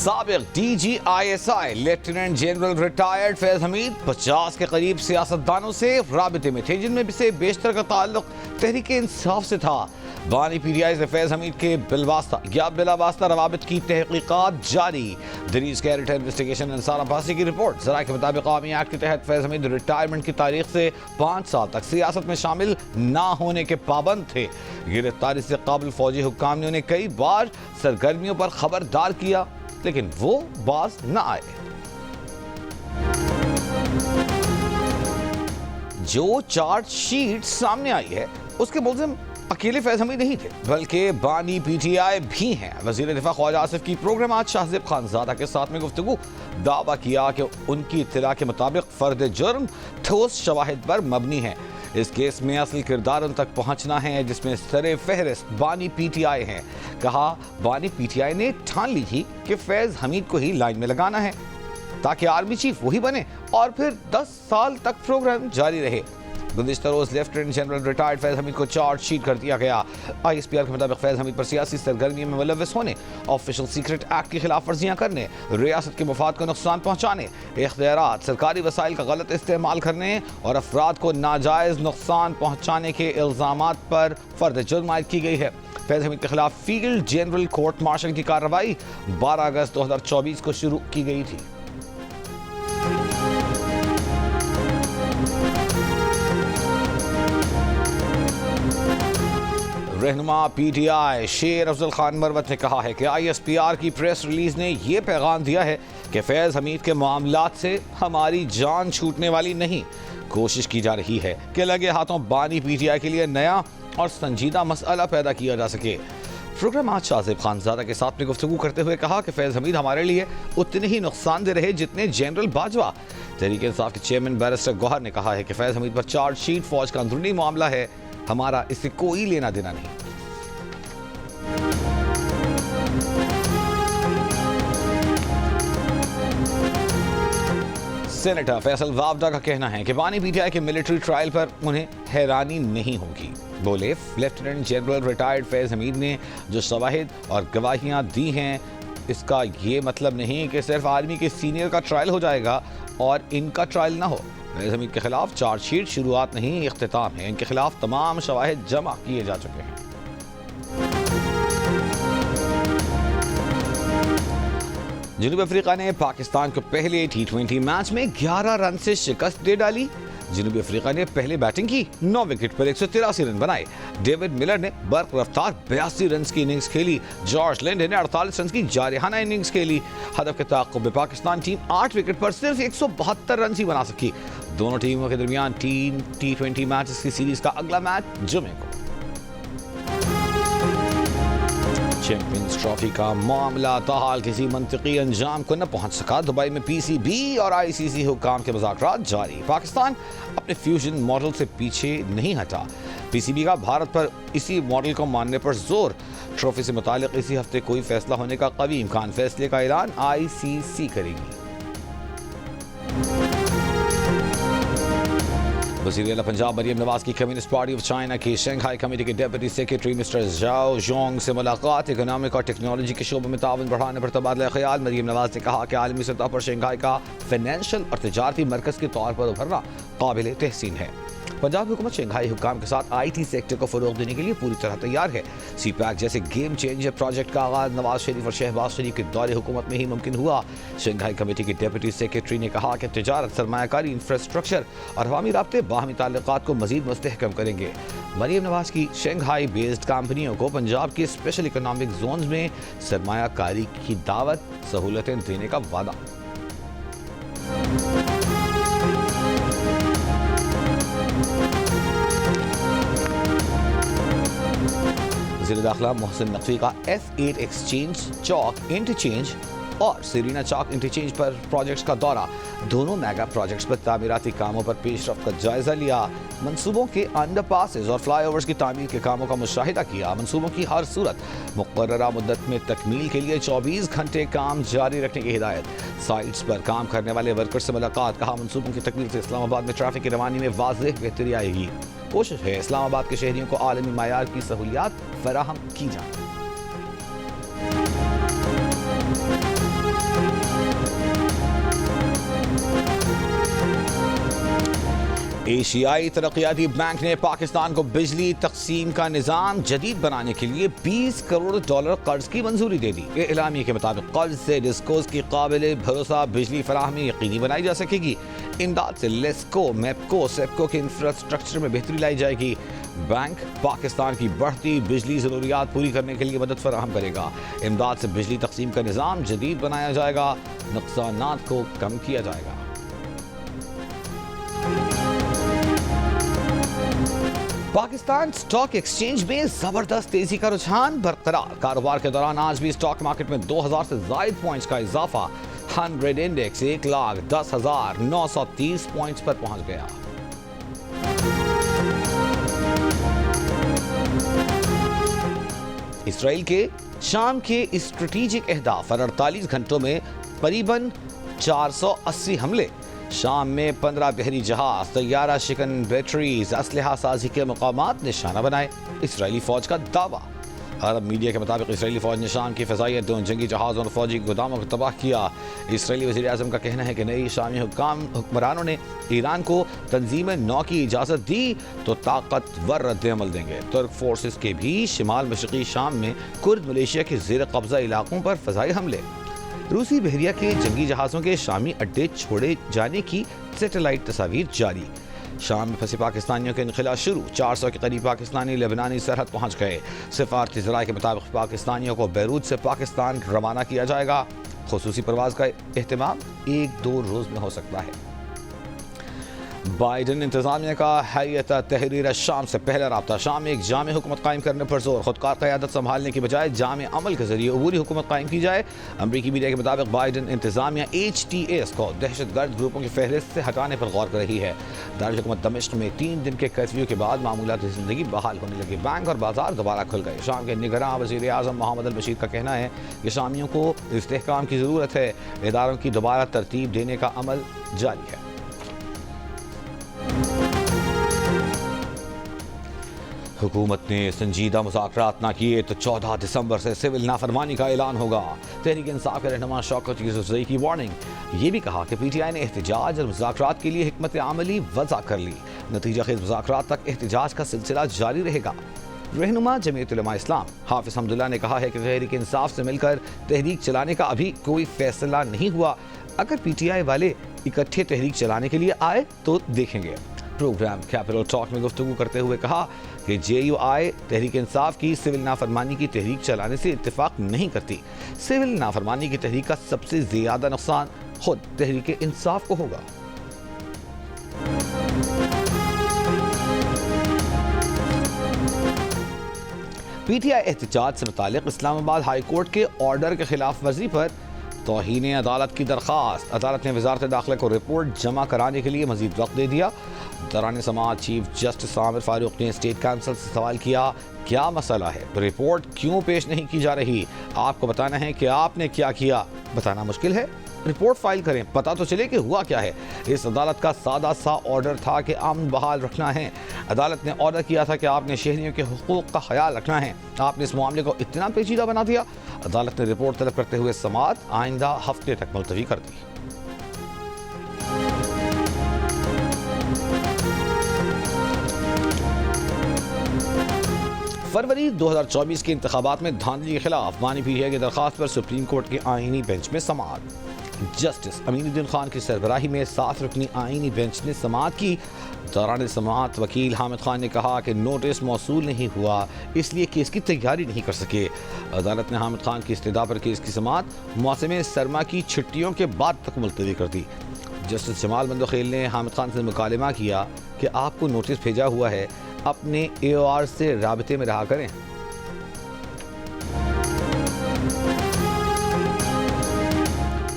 سابق D G I S I lieutenant general retired Faiz Hameed 50 کے قریب سیاستدانوں سے رابطے میں تھے، جن میں سے بیشتر کا تعلق تحریک انصاف سے تھا۔ بانی پی ٹی آئی سے فیض حمید کے بالواسطہ یا بلا واسطہ روابط کی تحقیقات جاری۔ دریز کیریٹر انویسٹیگیشن انصار عباسی کی رپورٹ۔ ذرائع کے مطابق قومی ایکٹ کے تحت فیض حمید ریٹائرمنٹ کی تاریخ سے 5 سال تک سیاست میں شامل نہ ہونے کے پابند تھے۔ گرفتاری سے قبل فوجی حکام نے انہیں کئی بار سرگرمیوں پر خبردار کیا، لیکن وہ باز نہ آئے۔ جو چارج شیٹ سامنے آئی ہے اس کے ملزم اکیلے فیض حمید نہیں تھے، بلکہ بانی پی ٹی آئی بھی ہیں۔ وزیر دفاع خواجہ آصف کی پروگرام آج شاہ زیب خانزادہ کے ساتھ میں گفتگو، دعویٰ کیا کہ ان کی اطلاع کے مطابق فرد جرم ٹھوس شواہد پر مبنی ہے۔ اس کیس میں اصل کردار ان تک پہنچنا ہے جس میں سر فہرست بانی پی ٹی آئی ہیں۔ کہا بانی پی ٹی آئی نے ٹھان لی تھی کہ فیض حمید کو ہی لائن میں لگانا ہے تاکہ آرمی چیف وہی بنے اور پھر 10 سال تک پروگرام جاری رہے۔ گزشتہ روز لیفٹیننٹ جنرل ریٹائرڈ فیض حمید کو چارج شیٹ کر دیا گیا۔ آئی ایس پی آر کے مطابق فیض حمید پر سیاسی سرگرمیوں میں ملوث ہونے، آفیشل سیکرٹ ایکٹ کی خلاف ورزیاں کرنے، ریاست کے مفاد کو نقصان پہنچانے، اختیارات، سرکاری وسائل کا غلط استعمال کرنے اور افراد کو ناجائز نقصان پہنچانے کے الزامات پر فرد جرم عائد کی گئی ہے۔ فیض حمید کے خلاف فیلڈ جنرل کورٹ مارشل کی کارروائی 12 اگست 2024 کو شروع کی گئی تھی۔ رہنما پی ٹی آئی شیر افضل خان مروت نے کہا ہے کہ آئی ایس پی آر کی پریس ریلیز نے یہ پیغام دیا ہے کہ فیض حمید کے معاملات سے ہماری جان چھوٹنے والی نہیں۔ کوشش کی جا رہی ہے کہ لگے ہاتھوں بانی پی ٹی آئی کے لیے نیا اور سنجیدہ مسئلہ پیدا کیا جا سکے۔ پروگرام آج شاہ زیب خانزادہ کے ساتھ میں گفتگو کرتے ہوئے کہا کہ فیض حمید ہمارے لیے اتنے ہی نقصان دہ رہے جتنے جنرل باجوہ۔ تحریک انصاف کے چیئرمین بیرسٹر گوہر نے کہا ہے کہ فیض حمید پر چارج شیٹ فوج کا اندرونی معاملہ ہے، ہمارا اس سے کوئی لینا دینا نہیں۔ سینیٹر فیصل وابڈا کا کہنا ہے کہ بانی پی ٹی آئی کے ملٹری ٹرائل پر انہیں حیرانی نہیں ہوگی۔ بولے لیفٹیننٹ جنرل ریٹائرڈ فیض حمید نے جو شواہد اور گواہیاں دی ہیں، اس کا یہ مطلب نہیں کہ صرف آرمی کے سینئر کا ٹرائل ہو جائے گا اور ان کا ٹرائل نہ ہو۔ فیض حمید کے خلاف چارج شیٹ شروعات نہیں اختتام ہے، ان کے خلاف تمام شواہد جمع کیے جا چکے ہیں۔ جنوبی افریقہ نے پاکستان کو پہلے T20 میچ میں 11 رن سے شکست دے ڈالی۔ جنوبی افریقہ نے پہلے بیٹنگ کی، 9 وکٹ پر 183 رن بنائے۔ ڈیوڈ ملر نے برق رفتار 82 رنز کی اننگز کھیلی۔ جارج لینڈے نے 48 رنز کی جارحانہ اننگز کھیلی۔ ہدف کے تعاقب میں پاکستان ٹیم 8 وکٹ پر صرف 172 رنز ہی بنا سکی۔ دونوں ٹیموں کے درمیان T20 میچز کی سیریز کا اگلا میچ جمعے کو۔ چیمپئنز ٹرافی کا معاملہ تاحال کسی منطقی انجام کو نہ پہنچ سکا۔ دبئی میں پی سی بی اور آئی سی سی حکام کے مذاکرات جاری۔ پاکستان اپنے فیوژن ماڈل سے پیچھے نہیں ہٹا۔ پی سی بی کا بھارت پر اسی ماڈل کو ماننے پر زور۔ ٹرافی سے متعلق اسی ہفتے کوئی فیصلہ ہونے کا قوی امکان۔ فیصلے کا اعلان آئی سی سی کرے گی۔ وزیر اعلیٰ پنجاب مریم نواز کی کمیونسٹ پارٹی آف چائنا کی شنگھائی کمیٹی کے ڈپٹی سیکرٹری مسٹر جاؤ جونگ سے ملاقات۔ اکنامک اور ٹیکنالوجی کے شعبے میں تعاون بڑھانے پر تبادلہ خیال۔ مریم نواز نے کہا کہ عالمی سطح پر شنگھائی کا فائنینشل اور تجارتی مرکز کے طور پر ابھرنا قابل تحسین ہے۔ پنجاب حکومت شنگھائی حکام کے ساتھ آئی ٹی سیکٹر کو فروغ دینے کے لیے پوری طرح تیار ہے۔ سی پیک جیسے گیم چینجر پروجیکٹ کا آغاز نواز شریف اور شہباز شریف کے دور حکومت میں ہی ممکن ہوا۔ شنگھائی کمیٹی کے ڈپٹی سیکرٹری نے کہا کہ تجارت، سرمایہ کاری، انفراسٹرکچر اور عوامی رابطے باہمی تعلقات کو مزید مستحکم کریں گے۔ مریم نواز کی شنگھائی بیسڈ کمپنیوں کو پنجاب کے اسپیشل اکنامک زونز میں سرمایہ کاری کی دعوت، سہولتیں دینے کا وعدہ۔ وزیر داخلہ محسن نقوی کا F8 ایکسچینج چوک انٹرچینج اور سیرینا چوک انٹرچینج پر پروجیکٹس کا دورہ۔ دونوں میگا پروجیکٹس پر تعمیراتی کاموں پر پیش رفت کا جائزہ لیا۔ منصوبوں کے انڈر پاسز اور فلائی اوورز کی تعمیر کے کاموں کا مشاہدہ کیا۔ منصوبوں کی ہر صورت مقررہ مدت میں تکمیل کے لیے 24 گھنٹے کام جاری رکھنے کی ہدایت۔ سائٹس پر کام کرنے والے ورکرز سے ملاقات۔ کہا منصوبوں کی تکمیل سے اسلام آباد میں ٹریفک کی روانی میں واضح بہتری آئے گی۔ کوشش ہے اسلام آباد کے شہریوں کو عالمی معیار کی سہولیات فراہم کی جائیں۔ ایشیائی ترقیاتی بینک نے پاکستان کو بجلی تقسیم کا نظام جدید بنانے کے لیے $20 کروڑ قرض کی منظوری دے دی۔ اعلامیے کے مطابق قرض سے ڈسکوز کی قابل بھروسہ بجلی فراہمی یقینی بنائی جا سکے گی۔ امداد سے لیسکو، میپکو، سیپکو کے انفراسٹرکچر میں بہتری لائی جائے گی۔ بینک پاکستان کی بڑھتی بجلی ضروریات پوری کرنے کے لیے مدد فراہم کرے گا۔ امداد سے بجلی تقسیم کا نظام جدید بنایا جائے گا، نقصانات کو کم کیا جائے گا۔ پاکستان سٹاک ایکسچینج میں زبردست تیزی کا رجحان برقرار۔ کاروبار کے دوران آج بھی سٹاک مارکیٹ میں 2000 سے زائد پوائنٹس کا اضافہ۔ 100 انڈیکس 1,10,930 پوائنٹس پر پہنچ گیا۔ اسرائیل کے شام کے اسٹریٹجک اہداف پر 48 گھنٹوں میں قریباً 480 حملے۔ شام میں 15 بحری جہاز، طیارہ شکن بیٹریز، اسلحہ سازی کے مقامات نشانہ بنائے۔ اسرائیلی فوج کا دعویٰ۔ عرب میڈیا کے مطابق اسرائیلی فوج نے شام کی فضائی اڈوں، جنگی جہازوں اور فوجی گوداموں کو تباہ کیا۔ اسرائیلی وزیر اعظم کا کہنا ہے کہ نئی شامی حکمرانوں نے ایران کو تنظیم نو کی اجازت دی تو طاقتور رد عمل دیں گے۔ ترک فورسز کے بھی شمال مشرقی شام میں کرد ملیشیا کے زیر قبضہ علاقوں پر فضائی حملے۔ روسی بحریہ کے جنگی جہازوں کے شامی اڈے چھوڑے جانے کی سیٹلائٹ تصاویر جاری۔ شام میں پھنسے پاکستانیوں کے انخلا شروع۔ 400 کے قریب پاکستانی لبنانی سرحد پہنچ گئے۔ سفارتی ذرائع کے مطابق پاکستانیوں کو بیروت سے پاکستان روانہ کیا جائے گا۔ خصوصی پرواز کا اہتمام 1-2 روز میں ہو سکتا ہے۔ بائیڈن انتظامیہ کا حیات تحریر الشام سے پہلا رابطہ۔ شام میں ایک جامع حکومت قائم کرنے پر زور۔ خودکار قیادت سنبھالنے کی بجائے جامع عمل کے ذریعے عبوری حکومت قائم کی جائے۔ امریکی میڈیا کے مطابق بائیڈن انتظامیہ HTS کو دہشت گرد گروپوں کی فہرست سے ہٹانے پر غور کر رہی ہے۔ دارالحکومت دمشق میں 3 دن کے کرفیو کے بعد معمولات زندگی بحال ہونے لگی۔ بینک اور بازار دوبارہ کھل گئے۔ شام کے نگراں وزیر اعظم محمد البشیر کا کہنا ہے کہ شامیوں کو استحکام کی ضرورت ہے۔ اداروں کی دوبارہ ترتیب دینے کا عمل جاری ہے۔ حکومت نے سنجیدہ مذاکرات نہ کیے تو 14 دسمبر سے سول نافرمانی کا اعلان ہوگا۔ تحریک انصاف کے رہنما شوکت یوسفزئی کی وارننگ۔ یہ بھی کہا کہ PTI نے احتجاج اور مذاکرات کے لیے حکمت عملی وضع کر لی۔ نتیجہ خیز مذاکرات تک احتجاج کا سلسلہ جاری رہے گا۔ رہنما جمعیت علماء اسلام حافظ حمداللہ نے کہا ہے کہ تحریک انصاف سے مل کر تحریک چلانے کا ابھی کوئی فیصلہ نہیں ہوا۔ اگر PTI والے اکٹھے تحریک چلانے کے لیے آئے تو دیکھیں گے۔ پروگرام کیپٹل ٹاک میں گفتگو کرتے ہوئے کہا کہ JUI تحریک انصاف کی سول نافرمانی کی تحریک چلانے سے اتفاق نہیں کرتی۔ سول نافرمانی کی تحریک کا سب سے زیادہ نقصان خود تحریک انصاف کو ہوگا۔ PTI احتجاج سے متعلق اسلام آباد ہائی کورٹ کے آرڈر کے خلاف ورزی پر توہین عدالت کی درخواست۔ عدالت نے وزارت داخلہ کو رپورٹ جمع کرانے کے لیے مزید وقت دے دیا۔ دوران سماعت چیف جسٹس عامر فاروق نے اسٹیٹ کونسل سے سوال کیا، کیا مسئلہ ہے؟ رپورٹ کیوں پیش نہیں کی جا رہی؟ آپ کو بتانا ہے کہ آپ نے کیا کیا، بتانا مشکل ہے؟ رپورٹ فائل کریں، پتہ تو چلے کہ ہوا کیا ہے۔ اس عدالت کا سادہ سا آرڈر تھا کہ امن بحال رکھنا ہے۔ عدالت نے آرڈر کیا تھا کہ آپ نے شہریوں کے حقوق کا خیال رکھنا ہے۔ آپ نے اس معاملے کو اتنا پیچیدہ بنا دیا۔ عدالت نے رپورٹ طلب کرتے ہوئے سماعت آئندہ ہفتے تک ملتوی کر دی۔ فروری 2024 کے انتخابات میں دھاندلی کے خلاف بانی PTI کی درخواست پر سپریم کورٹ کے آئینی بینچ میں سماعت۔ جسٹس امین الدین خان کی سربراہی میں 7 رکنی آئینی بینچ نے سماعت کی۔ دوران سماعت وکیل حامد خان نے کہا کہ نوٹس موصول نہیں ہوا، اس لیے کیس کی تیاری نہیں کر سکے۔ عدالت نے حامد خان کی استدعا پر کیس کی سماعت موسم سرما کی چھٹیوں کے بعد تک ملتوی کر دی۔ جسٹس جمال بندوخیل نے حامد خان سے مکالمہ کیا کہ آپ کو نوٹس بھیجا ہوا ہے، اپنے AOR سے رابطے میں رہا کریں۔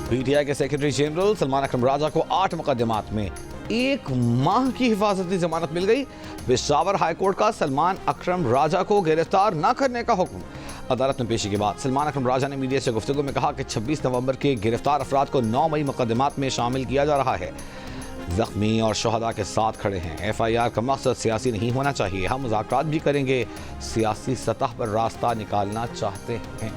PTI کے سیکرٹری جنرل سلمان اکرم راجہ کو 8 مقدمات میں 1 ماہ کی حفاظتی ضمانت مل گئی۔ پشاور ہائی کورٹ کا سلمان اکرم راجہ کو گرفتار نہ کرنے کا حکم۔ عدالت میں پیشی کے بعد سلمان اکرم راجہ نے میڈیا سے گفتگو میں کہا کہ 26 نومبر کے گرفتار افراد کو 9 مئی مقدمات میں شامل کیا جا رہا ہے۔ زخمی اور شہداء کے ساتھ کھڑے ہیں۔ FIR کا مقصد سیاسی نہیں ہونا چاہیے، ہم مذاکرات بھی کریں گے، سیاسی سطح پر راستہ نکالنا چاہتے ہیں۔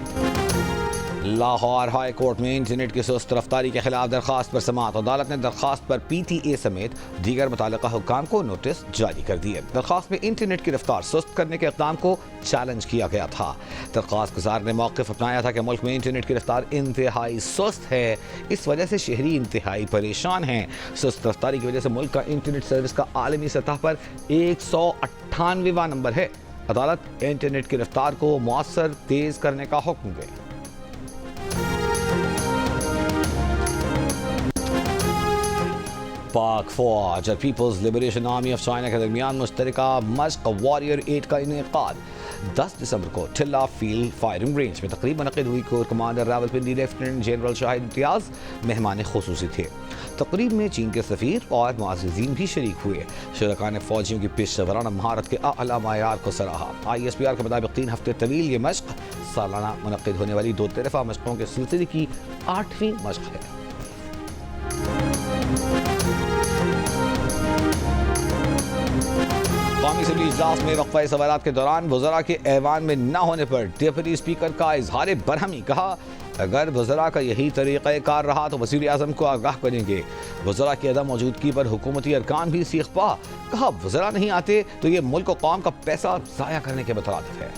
لاہور ہائی کورٹ میں انٹرنیٹ کی سست رفتاری کے خلاف درخواست پر سماعت، عدالت نے درخواست پر پی ٹی اے سمیت دیگر متعلقہ حکام کو نوٹس جاری کر دیے۔ درخواست میں انٹرنیٹ کی رفتار سست کرنے کے اقدام کو چیلنج کیا گیا تھا۔ درخواست گزار نے موقف اپنایا تھا کہ ملک میں انٹرنیٹ کی رفتار انتہائی سست ہے، اس وجہ سے شہری انتہائی پریشان ہیں۔ سست رفتاری کی وجہ سے ملک کا انٹرنیٹ سروس کا عالمی سطح پر 198واں نمبر ہے۔ عدالت انٹرنیٹ کی رفتار کو مؤثر تیز کرنے کا حکم دے۔ پاک فوج اور Peoples liberation army of China کے درمیان مشترکہ مشق واریر 8 کا انعقاد 10 دسمبر کو ٹھلا فیلڈ فائرنگ رینج میں تقریب منعقد ہوئی۔ Corps commander Rawalpindi lieutenant general Shahid Imtiaz مہمان خصوصی تھے۔ تقریب میں چین کے سفیر اور معززین بھی شریک ہوئے۔ شرکاء نے فوجیوں کی پیشہ ورانہ مہارت کے اعلیٰ معیار کو سراہا۔ ISPR کے مطابق 3 ہفتے طویل یہ مشق سالانہ منعقد ہونے والی 2 طرفہ مشقوں کے سلسلے کی 8ویں مشق ہے۔ قومی اسمبلی اجلاس میں وقفہ سوالات کے دوران وزراء کے ایوان میں نہ ہونے پر ڈپٹی اسپیکر کا اظہار برہمی، کہا اگر وزراء کا یہی طریقہ کار رہا تو وزیر اعظم کو آگاہ کریں گے۔ وزراء کی عدم موجودگی پر حکومتی ارکان بھی سیخ پا، کہا وزراء نہیں آتے تو یہ ملک و قوم کا پیسہ ضائع کرنے کے مترادف ہے۔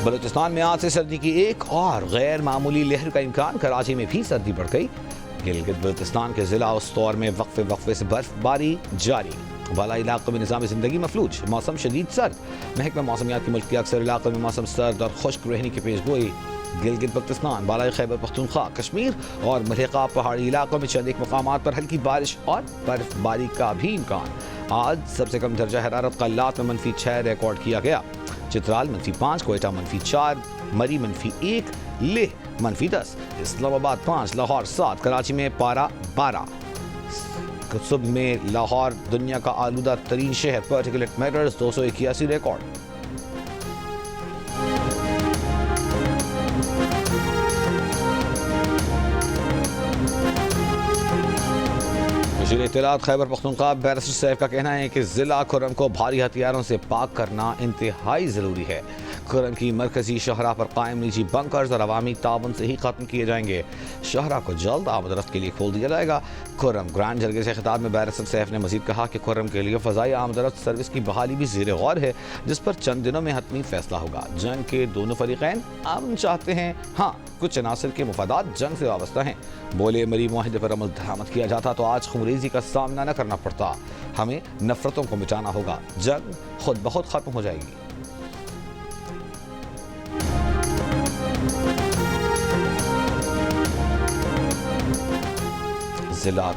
بلوچستان میں آج سے سردی کی ایک اور غیر معمولی لہر کا امکان، کراچی میں بھی سردی بڑھ گئی۔ گلگت بلتستان کے ضلع استور میں وقفے سے برف باری جاری، بالائی علاقوں میں نظام زندگی مفلوج، موسم شدید سرد۔ محکمہ موسمیات کے ملک کے اکثر علاقوں میں موسم سرد اور خشک رہنے کی پیش گوئی۔ گلگت بلتستان، بالائی خیبر پختونخوا، کشمیر اور ملحقہ پہاڑی علاقوں میں چند ایک مقامات پر ہلکی بارش اور برف باری کا بھی امکان۔ آج سب سے کم درجہ حرارت قلات میں -6 ریکارڈ کیا گیا۔ چترال -5، کوئٹہ -4، مری -1، لیہ -10، اسلام آباد 5، لاہور 7، کراچی میں پارہ 12۔ صبح میں لاہور دنیا کا آلودہ ترین شہر، پارٹیکولٹ میٹرز 281 ریکارڈ۔ وزیر اطلاعات خیبر پختونخوا بیرسٹر سیف کا کہنا ہے کہ ضلع کھرم کو بھاری ہتھیاروں سے پاک کرنا انتہائی ضروری ہے۔ کھرم کی مرکزی شاہراہ پر قائم نجی بنکرز اور عوامی تعاون سے ہی ختم کیے جائیں گے۔ شاہراہ کو جلد آمد رفت کے لیے کھول دیا جائے گا۔ کھرم گرانڈ جرگے سے خطاب میں بیرسٹر سیف نے مزید کہا کہ کھرم کے لیے فضائی آمد رفت سروس کی بحالی بھی زیر غور ہے، جس پر چند دنوں میں حتمی فیصلہ ہوگا۔ جنگ کے دونوں فریقین امن چاہتے ہیں، ہاں کچھ عناصر کے مفادات جنگ سے وابستہ ہیں۔ بولے مری معاہدے پر عمل درآمد کیا جاتا تو آج خونریزی کا سامنا نہ کرنا پڑتا۔ ہمیں نفرتوں کو مٹانا ہوگا، جنگ خود بخود ختم ہو جائے گی۔ ضلع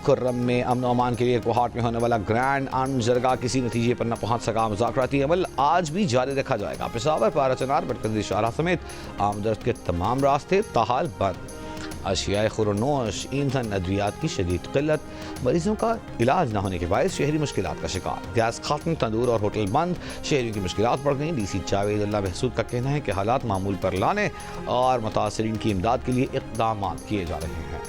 کھرم میں امن و امان کے لیے کوہاٹ میں ہونے والا گرینڈ آرم جرگہ کسی نتیجے پر نہ پہنچ سکا۔ مذاکراتی عمل آج بھی جاری رکھا جائے گا۔ پشاور، پارا چنار، بٹکندی شاہراہ سمیت آمد رفت کے تمام راستے تاحال بند۔ اشیاء خورنوش، ایندھن، ادویات کی شدید قلت، مریضوں کا علاج نہ ہونے کے باعث شہری مشکلات کا شکار۔ گیس ختم، تندور اور ہوٹل بند، شہریوں کی مشکلات بڑھ گئیں۔ DC جاوید اللہ محسود کا کہنا ہے کہ حالات معمول پر لانے اور متاثرین کی امداد کے لیے اقدامات کیے جا رہے ہیں۔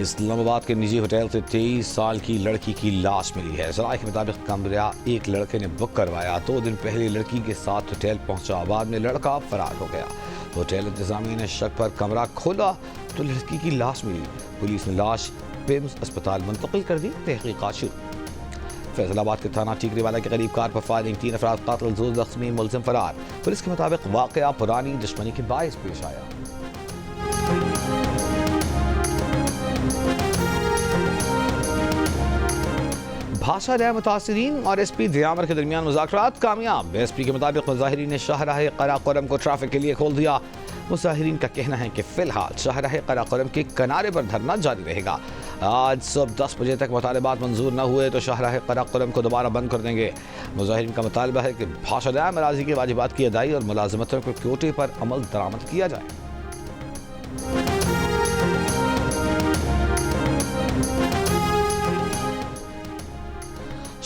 اسلام آباد کے نجی ہوٹل سے 23 سال کی لڑکی کی لاش ملی ہے۔ ذرائع کے مطابق کمرہ ایک لڑکے نے بک کروایا، 2 دن پہلے لڑکی کے ساتھ ہوٹل پہنچا، بعد میں لڑکا فرار ہو گیا۔ ہوٹل انتظامیہ نے شک پر کمرہ کھولا تو لڑکی کی لاش ملی۔ پولیس نے لاش پیمز اسپتال منتقل کر دی، تحقیقات شروع۔ فیصل آباد کے تھانہ ٹیکری والا کے قریب کار پر فائرنگ، 3 افراد قاتل، 2 زخمی، ملزم فرار۔ پولیس کے مطابق واقعہ پرانی دشمنی کے باعث پیش آیا۔ بھاشا رائے متاثرین اور SP دیامر کے درمیان مذاکرات کامیاب۔ SP کے مطابق مظاہرین نے شاہراہ قراقرم کو ٹریفک کے لیے کھول دیا۔ مظاہرین کا کہنا ہے کہ فی الحال شاہراہ قراقرم کے کنارے پر دھرنا جاری رہے گا۔ آج صبح 10 بجے تک مطالبات منظور نہ ہوئے تو شاہراہ قراقرم کو دوبارہ بند کر دیں گے۔ مظاہرین کا مطالبہ ہے کہ بھاشا رائے اراضی کے واجبات کی ادائی اور ملازمتوں کے کوٹے پر عمل درآمد کیا جائے۔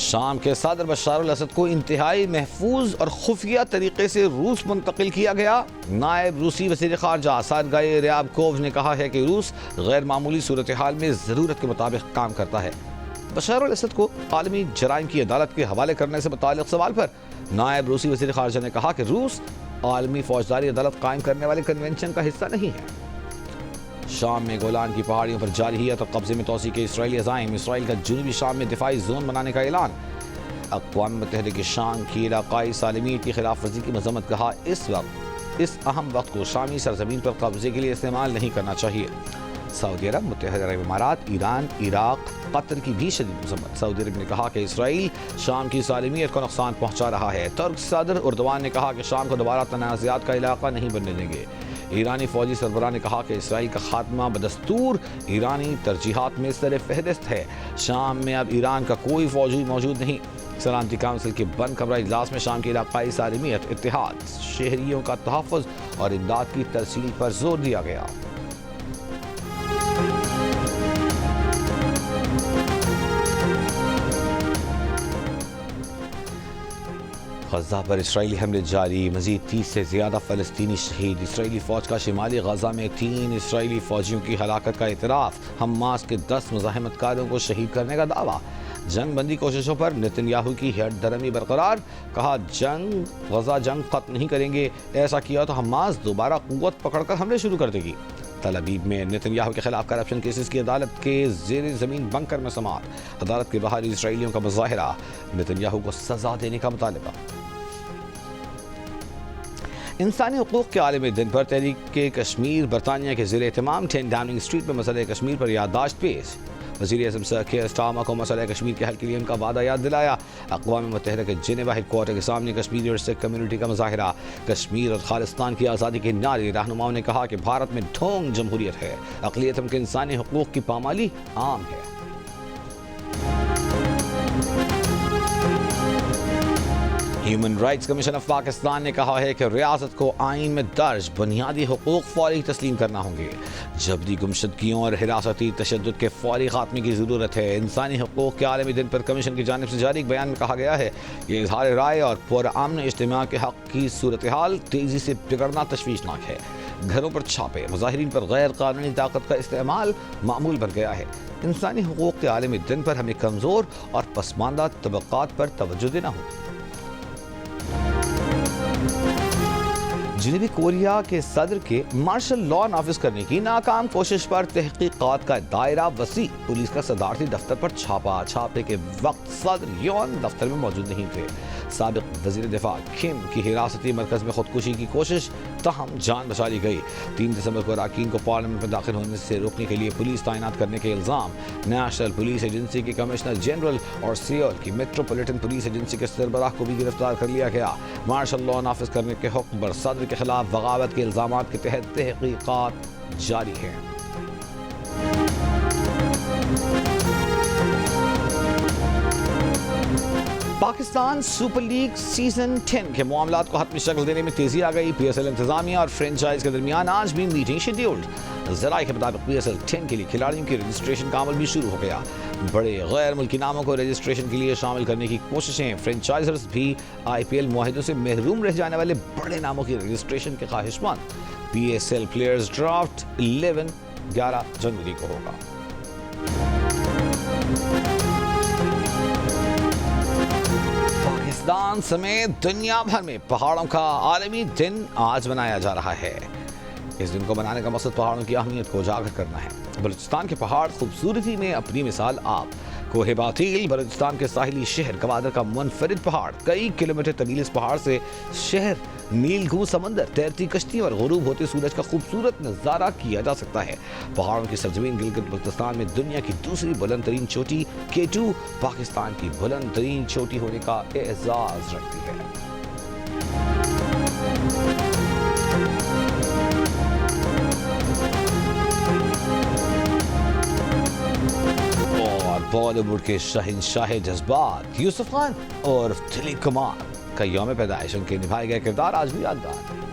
شام کے صدر بشار الاسد کو انتہائی محفوظ اور خفیہ طریقے سے روس منتقل کیا گیا۔ نائب روسی وزیر خارجہ سرگئی ریابکوف نے کہا ہے کہ روس غیر معمولی صورتحال میں ضرورت کے مطابق کام کرتا ہے۔ بشار الاسد کو عالمی جرائم کی عدالت کے حوالے کرنے سے متعلق سوال پر نائب روسی وزیر خارجہ نے کہا کہ روس عالمی فوجداری عدالت قائم کرنے والے کنونشن کا حصہ نہیں ہے۔ شام میں گولان کی پہاڑیوں پر جارحیت اور قبضے میں توسیع کے اسرائیلی عزائم، اسرائیل کا جنوبی شام میں دفاعی زون بنانے کا اعلان۔ اقوام متحدہ کی شام کی علاقائی سالمیت کی خلاف ورزی کی مذمت، کہا اس اہم وقت کو شامی سرزمین پر قبضے کے لیے استعمال نہیں کرنا چاہیے۔ سعودی عرب، متحدہ عرب امارات، ایران، عراق، قطر کی بھی شدید مذمت۔ سعودی عرب نے کہا کہ اسرائیل شام کی سالمیت کو نقصان پہنچا رہا ہے۔ ترک صدر اردوان نے کہا کہ شام کو دوبارہ تنازعات کا علاقہ نہیں بننے دیں گے۔ ایرانی فوجی سربراہ نے کہا کہ اسرائیل کا خاتمہ بدستور ایرانی ترجیحات میں سر فہرست ہے۔ شام میں اب ایران کا کوئی فوجی موجود نہیں۔ سلامتی کونسل کے بند کمرہ اجلاس میں شام کی علاقائی سالمیت، اتحاد، شہریوں کا تحفظ اور امداد کی ترسیل پر زور دیا گیا۔ غزہ پر اسرائیلی حملے جاری، مزید 30 سے زیادہ فلسطینی شہید۔ اسرائیلی فوج کا شمالی غزہ میں 3 اسرائیلی فوجیوں کی ہلاکت کا اعتراف۔ حماس کے 10 مزاحمت کاروں کو شہید کرنے کا دعویٰ۔ جنگ بندی کوششوں پر نتن یاہو کی ہیٹ درمی برقرار، کہا غزہ جنگ ختم نہیں کریں گے، ایسا کیا تو حماس دوبارہ قوت پکڑ کر حملے شروع کر دے گی۔ تل ابیب میں نتن یاہو کے خلاف کرپشن کیسز کی عدالت کے زیر زمین بنکر میں سماعت۔ عدالت کے باہر اسرائیلیوں کا مظاہرہ، نتن یاہو کو سزا دینے کا مطالبہ۔ انسانی حقوق کے عالمی دن پر تحریک کشمیر برطانیہ کے زیر اہتمام 10 ڈاؤننگ اسٹریٹ میں مسئلہ کشمیر پر یادداشت پیش۔ وزیر اعظم سر کیئر سٹارمر کو مسئلہ کشمیر کے حل کے لیے ان کا وعدہ یاد دلایا۔ اقوام متحدہ کے جنیوا ہیڈ کوارٹر کے سامنے کشمیری اور سکھ کمیونٹی کا مظاہرہ۔ کشمیر اور خالصتان کی آزادی کے نعرے۔ رہنماؤں نے کہا کہ بھارت میں ڈھونگ جمہوریت ہے، اقلیتوں کے انسانی حقوق کی پامالی عام ہے۔ Human rights commission of Pakistan نے کہا ہے کہ ریاست کو آئین میں درج بنیادی حقوق فوری تسلیم کرنا ہوں گے۔ جبری گمشدگیوں اور حراستی تشدد کے فوری خاتمے کی ضرورت ہے۔ انسانی حقوق کے عالمی دن پر کمیشن کی جانب سے جاری ایک بیان میں کہا گیا ہے کہ اظہار رائے اور پرامن اجتماع کے حق کی صورتحال تیزی سے بگڑنا تشویشناک ہے۔ گھروں پر چھاپے، مظاہرین پر غیر قانونی طاقت کا استعمال معمول بن گیا ہے۔ انسانی حقوق کے عالمی دن پر ہمیں کمزور اور پسماندہ طبقات پر توجہ دینا ہوگی۔ جنوبی کوریا کے صدر کے مارشل لاء نافذ کرنے کی ناکام کوشش پر تحقیقات کا دائرہ وسیع۔ پولیس کا صدارتی دفتر پر چھاپا۔ چھاپے کے وقت صدر یون دفتر میں موجود نہیں تھے۔ سابق وزیر دفاع کم کی حراستی مرکز میں خودکشی کی کوشش، تاہم جان بچا لی گئی۔ 3 دسمبر کو اراکین کو پارلیمنٹ میں داخل ہونے سے روکنے کے لیے پولیس تعینات کرنے کے الزام۔ نیشنل پولیس ایجنسی کے کمشنر جنرل اور سیول کی میٹروپولیٹن پولیس ایجنسی کے سربراہ کو بھی گرفتار کر لیا گیا۔ مارشل لاء نافذ کرنے کے حکم پر صدر کے خلاف بغاوت کے الزامات کے تحت تحقیقات جاری ہیں۔ پاکستان سپر لیگ سیزن 10 کے معاملات کو حتمی شکل دینے میں تیزی آ گئی۔ پی ایس ایل انتظامیہ اور فرینچائز کے درمیان آج بھی میٹنگ شیڈیولڈ۔ ذرائع کے مطابق پی ایس ایل 10 کے لیے کھلاڑیوں کی رجسٹریشن کا عمل بھی شروع ہو گیا۔ بڑے غیر ملکی ناموں کو رجسٹریشن کے لیے شامل کرنے کی کوششیں۔ فرینچائزرز بھی آئی پی ایل معاہدوں سے محروم رہ جانے والے بڑے ناموں کی رجسٹریشن کے خواہشمند۔ P S L players draft 11 جنوری کو ہوگا۔ پاکستان سمیت دنیا بھر میں پہاڑوں کا عالمی دن آج منایا جا رہا ہے۔ اس دن کو منانے کا مقصد پہاڑوں کی اہمیت کو اجاگر کرنا ہے۔ بلوچستان کے پہاڑ خوبصورتی میں اپنی مثال آپ۔ کوہ باتیل بلوچستان کے ساحلی شہر گوادر کا منفرد پہاڑ۔ کئی کلومیٹر طویل اس پہاڑ سے شہر، نیل گوں سمندر، تیرتی کشتی اور غروب ہوتے سورج کا خوبصورت نظارہ کیا جا سکتا ہے۔ پہاڑوں کی سرزمین گلگت بلتستان میں دنیا کی دوسری بلند ترین چوٹی K2 پاکستان کی بلند ترین چوٹی ہونے کا اعزاز رکھتی ہے۔ بالی ووڈ کے شہنشاہ جذبات یوسف خان اور دلیپ کمار کا یوم پیدائش، ان کے نبھائے گئے کردار آج بھی یادگار۔